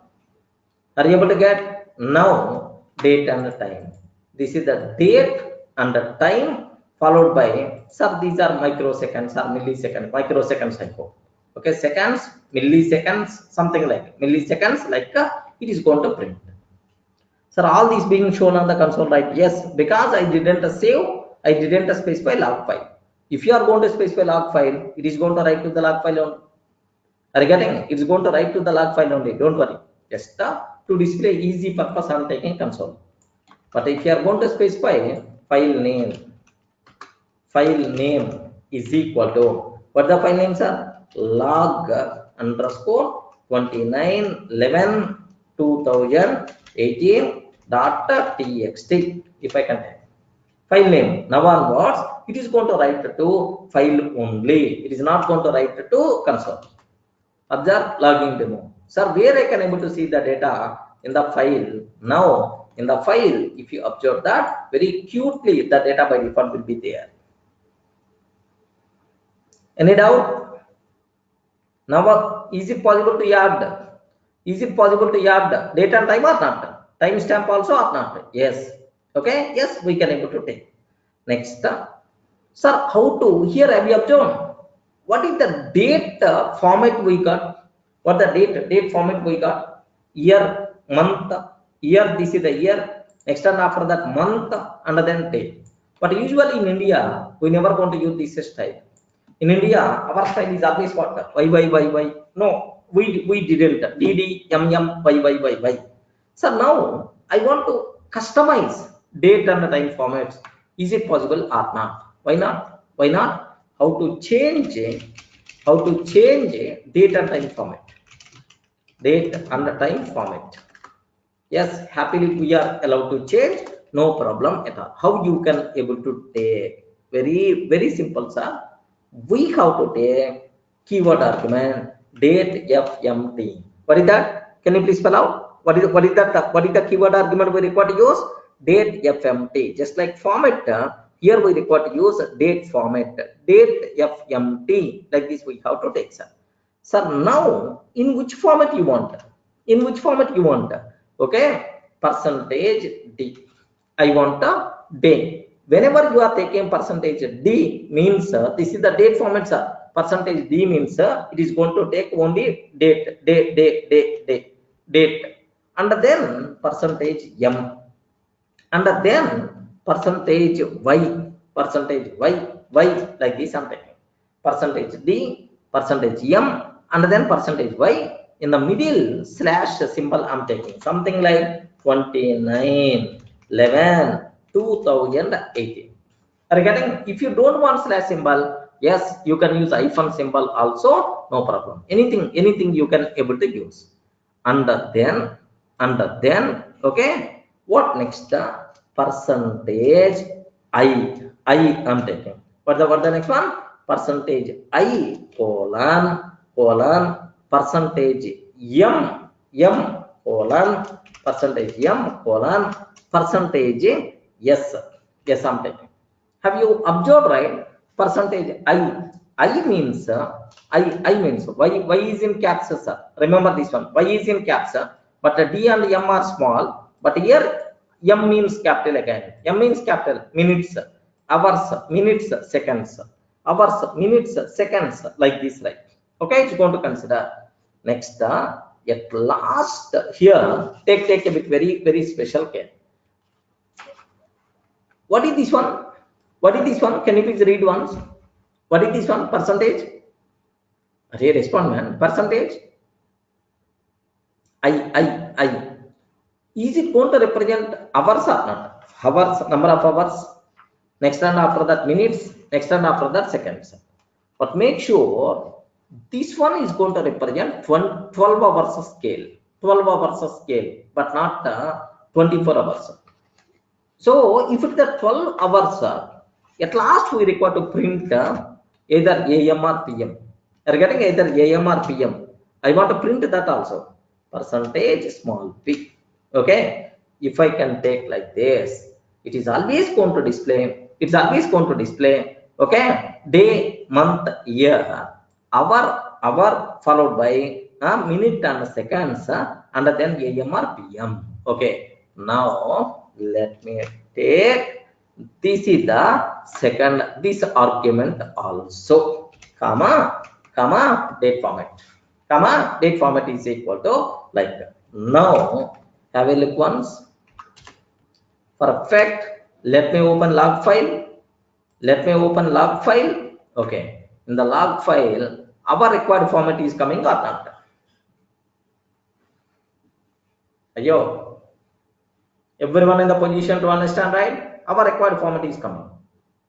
Are you able to get? Now date and the time. This is the date and the time followed by, sir, these are microseconds or milliseconds. Microseconds I hope. Okay, seconds, milliseconds, something like milliseconds, like it is going to print. Sir, all these being shown on the console, right? Yes, because I didn't save, I didn't specify log file. If you are going to specify log file, it is going to write to the log file only. Are you getting? It's going to write to the log file only. Don't worry. Just to display easy purpose, I am taking console. But if you are going to specify file name is equal to, what the file name, sir? Log underscore 29/11/2018.txt. If I can type file name, now onwards it is going to write to file only. It is not going to write to console. Observe logging demo. Sir, where I can able to see the data in the file? Now in the file, if you observe that very cutely, the data by default will be there. Any doubt? Now is it possible to add? Is it possible to add date and time or not? Timestamp also or not? Yes. Okay. Yes, we can able to take. Next, sir, how to, here have you observed what is the date format we got? What the date format we got? Year, month, year, this is the year. Next, and after that month, and then date. But usually in India we never going to use this style. In India our style is always what? Y. No, we didn't. DD, MM, Y. So now I want to customize date and time formats. Is it possible or not? Why not? Why not? How to change date and time format? Date and time format. Yes, happily we are allowed to change, no problem at all. How you can able to take? Very simple, sir. We have to take keyword argument date fmt. What is that? Can you please spell out? What is that? What is the keyword argument we require to use? Date fmt. Just like format, here we require to use date format. Date fmt. Like this we have to take, sir. Sir, now in which format you want? In which format you want? Okay, percentage d. I want a day. Whenever you are taking percentage d means this is the date format, sir. Percentage d means it is going to take only date, and then percentage m, and then percentage y, like this I'm taking. Percentage d, percentage m, and then percentage y. In the middle slash symbol I'm taking something like 29/11/2018. Regarding, if you don't want slash symbol, yes, you can use hyphen symbol also, no problem. Anything you can able to use. And then okay, what next? Percentage I am taking. What the next one? Percentage I colon percentage m colon percentage m colon percentage yes I'm taking. Have you observed, right? Percentage I means I means y is in caps, sir. Remember this one, y is in caps, but the d and m are small, but here m means capital again. M means capital. Minutes, hours, minutes, seconds, hours, minutes, seconds, like this, right? Okay, it's going to consider. Next, at last here, take a bit very special care. What is this one? What is this one? Can you please read once? What is this one? Percentage. Okay, respond, man. Percentage. I. Is it going to represent hours or not? Hours, number of hours. Next and after that minutes. Next and after that seconds. But make sure this one is going to represent 12 hours scale. 12 hours scale, but not 24 hours. So if it's the 12 hours, at last we require to print either AM or PM. Regarding either AM or PM, I want to print that also. Percentage small p. Okay, if I can take like this, it is always going to display. It's always going to display. Okay, day, month, year, hour followed by minute and seconds, and then AM or PM. Okay, now let me take, this is the second, this argument also, comma date format, date format is equal to like that. Now have a look once. Perfect. Let me open log file. Okay, in the log file our required format is coming or not? Ayo, everyone in the position to understand, right? Our required format is coming.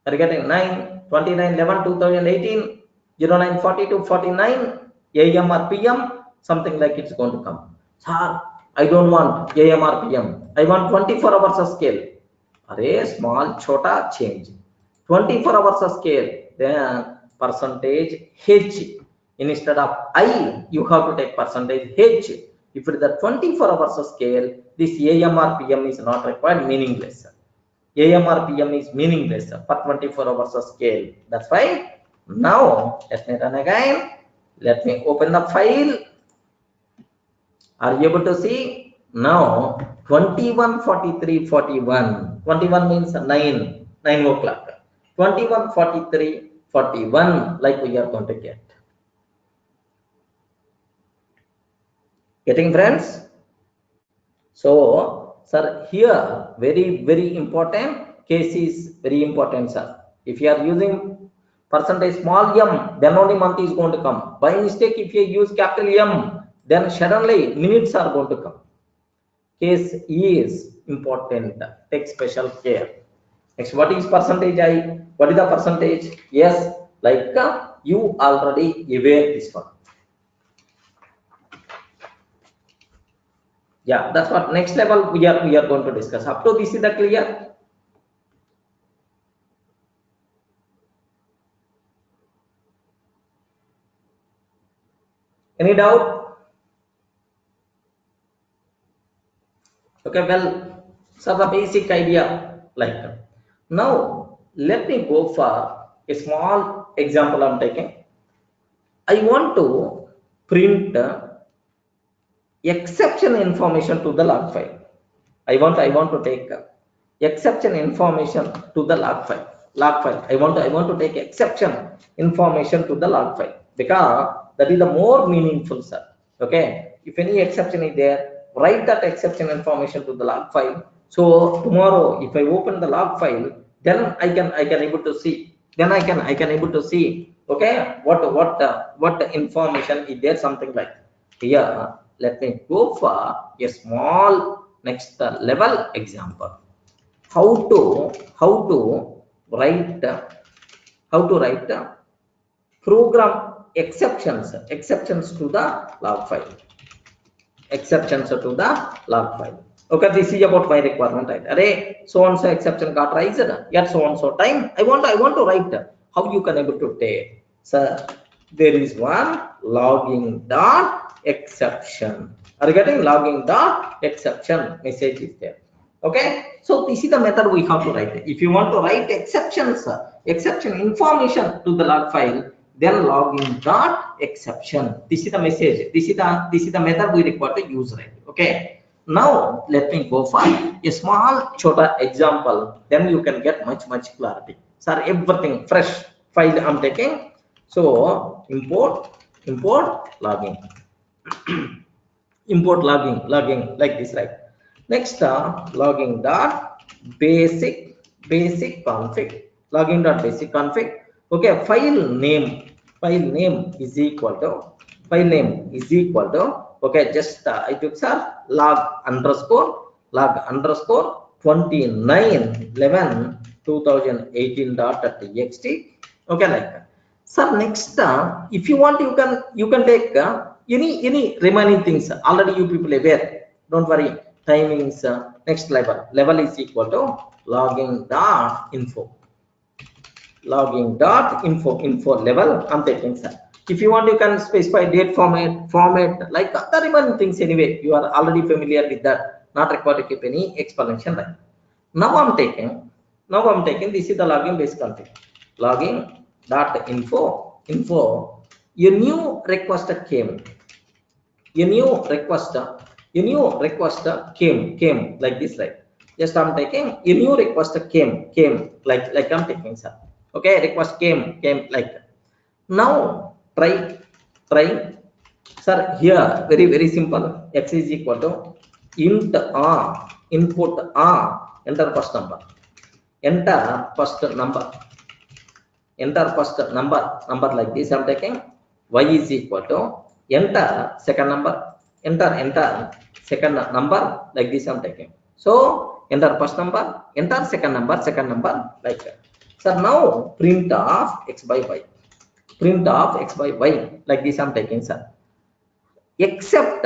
Regarding 9/29/11/2018 09:42:49 AM or PM, something like it's going to come. Sir, I don't want AM or PM. I want 24 hours of scale. Array small chota change. 24 hours of scale. Then percentage H. Instead of I, you have to take percentage H. If it is the 24 hours of scale, this AM or PM is not required, meaningless. AM or PM is meaningless for 24 hours of scale. That's why now let me run again. Let me open the file. Are you able to see? Now 21:43:41. 21 means 9. 9 o'clock. 21, 43, 41, like we are going to get. Getting, friends? So, sir, here very important case is very important, sir. If you are using percentage small m, then only month is going to come. By mistake, if you use capital M, then suddenly minutes are going to come. Case is important. Take special care. Next, what is percentage I? What is the percentage? Yes, like you already aware this one. Yeah, that's what next level we are going to discuss. Up to this is the clear. Any doubt? Okay, well, so the basic idea like now let me go for a small example I'm taking. I want to print exception information to the log file. I want to take exception information to the log file. I want to take exception information to the log file because that is the more meaningful, sir. Okay, if any exception is there, write that exception information to the log file. So tomorrow, if I open the log file, then I can able to see. Then I can able to see. Okay, what information is there? Something like here. Let me go for a small next level example. How to write program exceptions to the log file. Exceptions to the log file. Okay, this is about my requirement, right? Array, so and so exception got raised at so and so time. I want to write how you can able to take. So there is one logging dot exception. Are you getting? Logging dot exception message is there. Okay, so this is the method we have to write. If you want to write exceptions, exception information to the log file, then logging dot exception. This is the message. This is the method we require to use, right? Okay. Now let me go for a small chota example. Then you can get much clarity. Sir, everything fresh file I'm taking. So import logging. Import logging like this, right? Next, logging dot basic config. Logging dot basic config. Okay, file name is equal to okay, just I took sir log underscore 29/11/2018.txt. Okay, like that. Sir, next if you want, you can take any remaining things. Already you people aware. Don't worry. Timings next level is equal to logging dot info. Logging dot info level I'm taking, sir. If you want, you can specify date format like the remaining things. Anyway, you are already familiar with that, not required to keep any explanation, right? Now I'm taking this is the logging base config. Logging dot info a new request came. A new request came like this, right? Just I'm taking a new request came like I'm taking, sir. Okay, request came like that. Now try sir. Here very simple. X is equal to int r input r, enter first number like this I'm taking. Y is equal to enter second number, enter second number like this I'm taking. So enter first number, enter second number like that. So now print of x by y like this I'm taking, sir. Except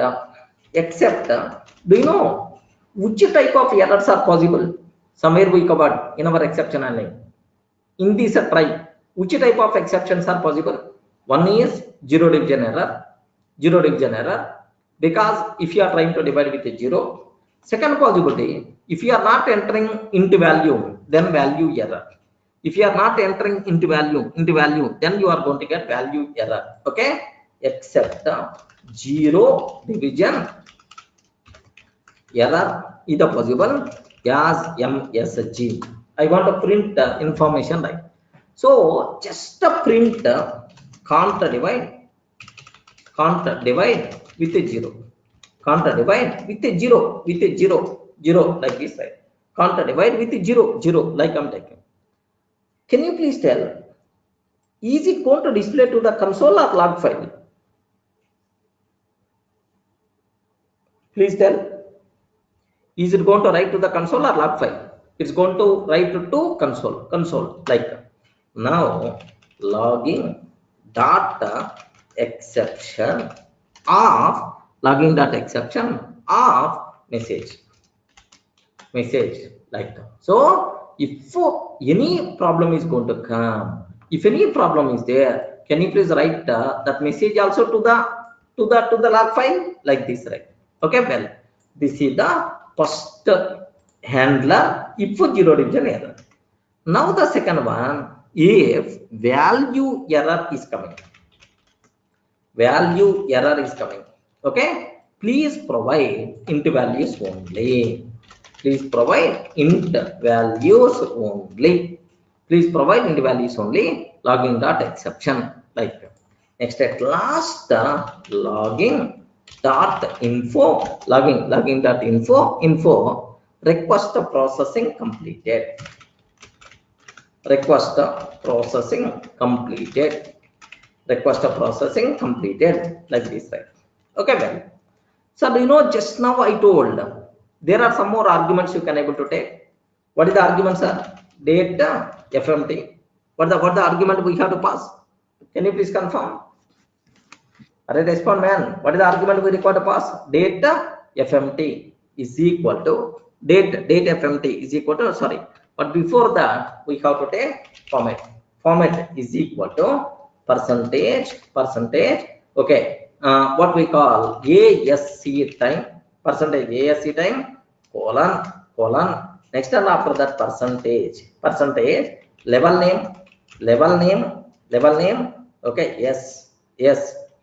do you know which type of errors are possible? Somewhere we covered in our exception handling. In this try, which type of exceptions are possible? One is zero division error, because if you are trying to divide with a zero. Second possibility, if you are not entering into value, then value error. If you are not entering into value, then you are going to get value error. Okay, except zero division error is possible as MSG. I want to print information, right? So just a print can't divide with a zero. Can't divide with a zero, zero like this, right? Can't divide with a zero, zero like I'm taking. Can you please tell? Is it going to display to the console or log file? Please tell. Is it going to write to the console or log file? It's going to write to console like that. Now logging data exception of message like that. So if any problem is going to come, if any problem is there, can you please write that message also to the log file like this, right? Okay, well, this is the first handler if zero division error. Now the second one, if value error is coming, okay, please provide int values only. Please provide int values only. Please provide int values only. Logging dot exception like that. Next at last, logging dot info. Logging dot info request processing completed. Request processing completed. Request processing completed like this, right? Okay, well, so you know, just now I told there are some more arguments you can able to take. What is the argument, sir? Data FMT. What the argument we have to pass? Can you please confirm? Are respond, man. What is the argument we require to pass? Data FMT is equal to date FMT is equal to, sorry, but before that we have to take format. Format is equal to percentage. Okay, what we call ASC time, percentage ASC time, colon. Next and after that percentage level name. Okay, yes.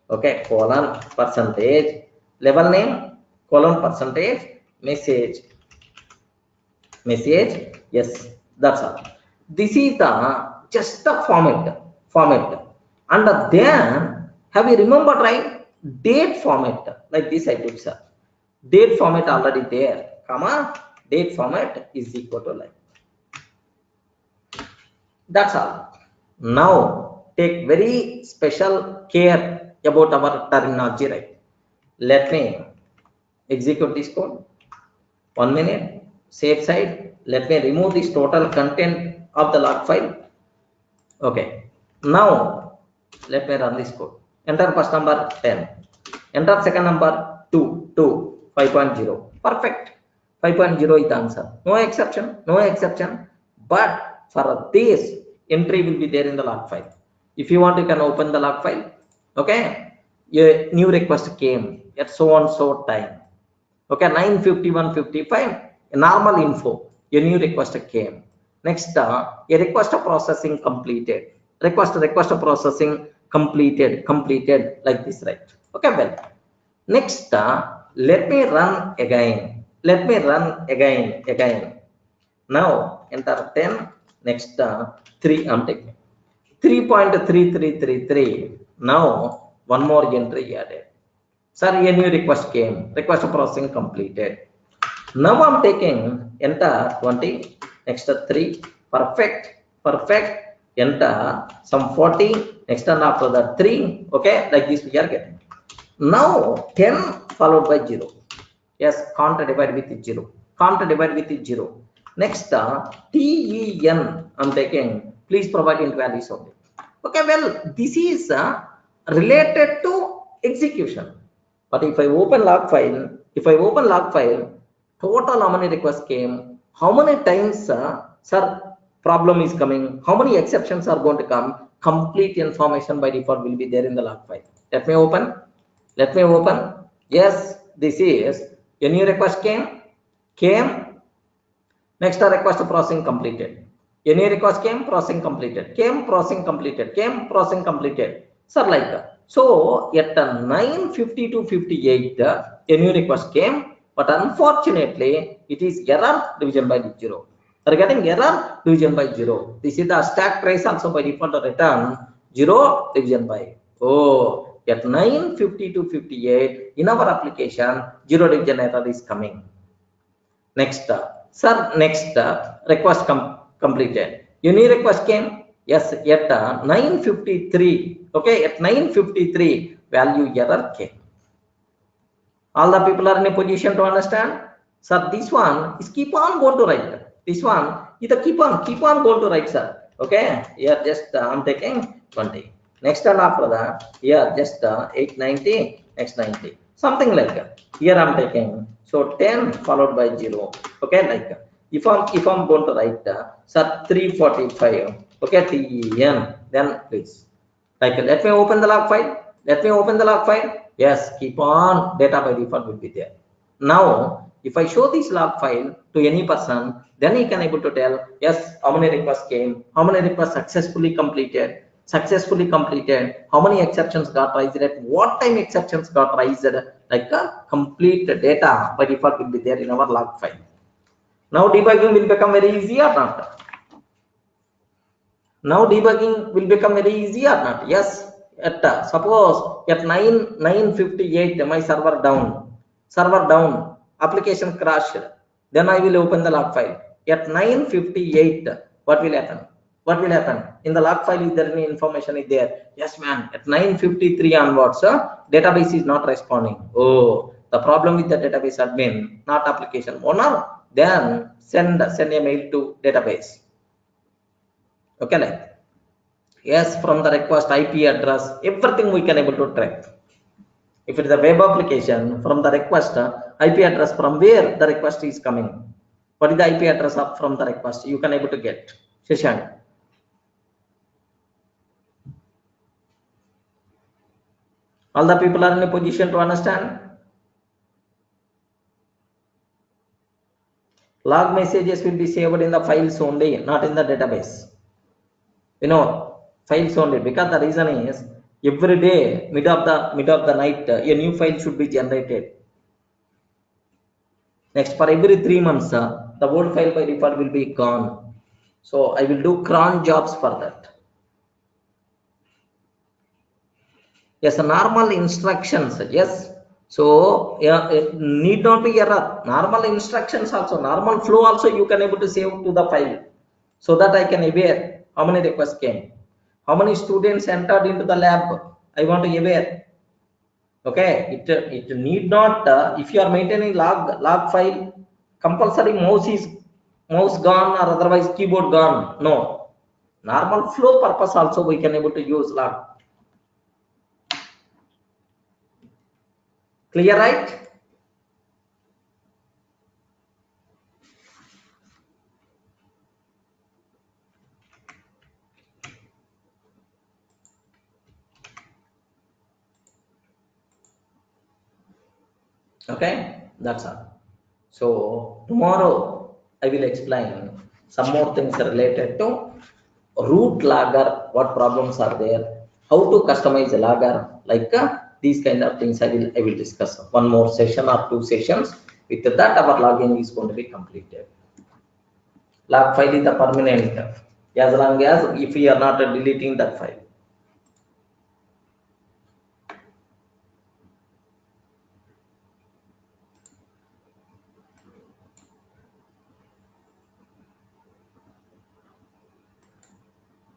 Okay, colon percentage level name, colon percentage message. Yes, that's all. This is the just the format. And then have you remembered, right? Date format like this I did, sir. Date format already there, comma, date format is equal to like. That's all. Now take very special care about our terminology, right? Let me execute this code. 1 minute. Safe side. Let me remove this total content of the log file. Okay. Now let me run this code. Enter first number 10. Enter second number 2. 5.0. Perfect. 5.0 is the answer. No exception. But for this, entry will be there in the log file. If you want, you can open the log file. Okay. A new request came at so and so time. Okay, 9:51:55. A normal info. A new request came. Next, a request processing completed. Request processing completed like this, right? Okay, well. Next, let me run again. Now enter 10. Next, 3. I'm taking 3.3333. Now one more entry added. Sir, a new request came. Request processing completed. Now I'm taking enter 20. Next 3. Perfect. Enter some 40. Next and after that 3. Okay, like this we are getting. Now 10 followed by 0. Yes, can't divide with 0. Next, TEN I'm taking. Please provide int values only. Okay, well, this is related to execution. But if I open log file, total how many requests came, how many times, sir, problem is coming, how many exceptions are going to come, complete information by default will be there in the log file. Let me open. Yes, this is a new request came. Next, a request processing completed. A new request came, processing completed. Processing completed. Sir, like that. So at 9:52:58, a new request came, but unfortunately, it is error division by 0. Regarding error, division by 0. This is the stack trace also by default return 0 division by. Oh, at 950 to 58 in our application 0 division error is coming. Next, sir, next request completed. Any request came? Yes, at 953. Okay, at 953 value error came. All the people are in a position to understand. Sir, this one is keep on going to right. This one is the keep on going to right, sir. Okay, here just I'm taking 20. Next and after that, here just 890, next 90, something like that. Here I'm taking so 10 followed by 0. Okay, like if I'm going to write sir 345. Okay, TN, then please. Like let me open the log file. Let me open the log file. Yes, keep on data by default will be there. Now, if I show this log file to any person, then he can able to tell, yes, how many requests came, how many requests successfully completed, how many exceptions got raised, at what time exceptions got raised, like a complete data by default will be there in our log file. Now debugging will become very easy or not? Now debugging will become very easy or not? Yes. At suppose at 958 my server down, application crashed. Then I will open the log file. At 958, what will happen? What will happen? In the log file, is there any information is there? Yes, man. At 953 onwards, database is not responding. Oh, the problem with the database admin, not application owner. Then send a mail to database. Okay, like. Yes, from the request IP address, everything we can able to track. If it is a web application, from the request IP address, from where the request is coming, what is the IP address of from the request, you can able to get. Session. All the people are in a position to understand. Log messages will be saved in the files only, not in the database. Files only, because the reason is every day mid of the night a new file should be generated. Next, for every 3 months the old file by default will be gone, so I will do cron jobs for that. Yes, normal instructions. Yes, so yeah, it need not be error. Normal instructions also, normal flow also you can able to save to the file, so that I can aware how many requests came, how many students entered into the lab. I want to aware. Okay, it need not. If you are maintaining log file, compulsory mouse gone or otherwise keyboard gone. No, normal flow purpose also we can able to use log. Clear, right? Okay, that's all. So tomorrow I will explain some more things related to root logger, what problems are there, how to customize a logger, like these kind of things I will discuss one more session or 2 sessions. With that our logging is going to be completed. Log file is the permanent, as long as if we are not deleting that file.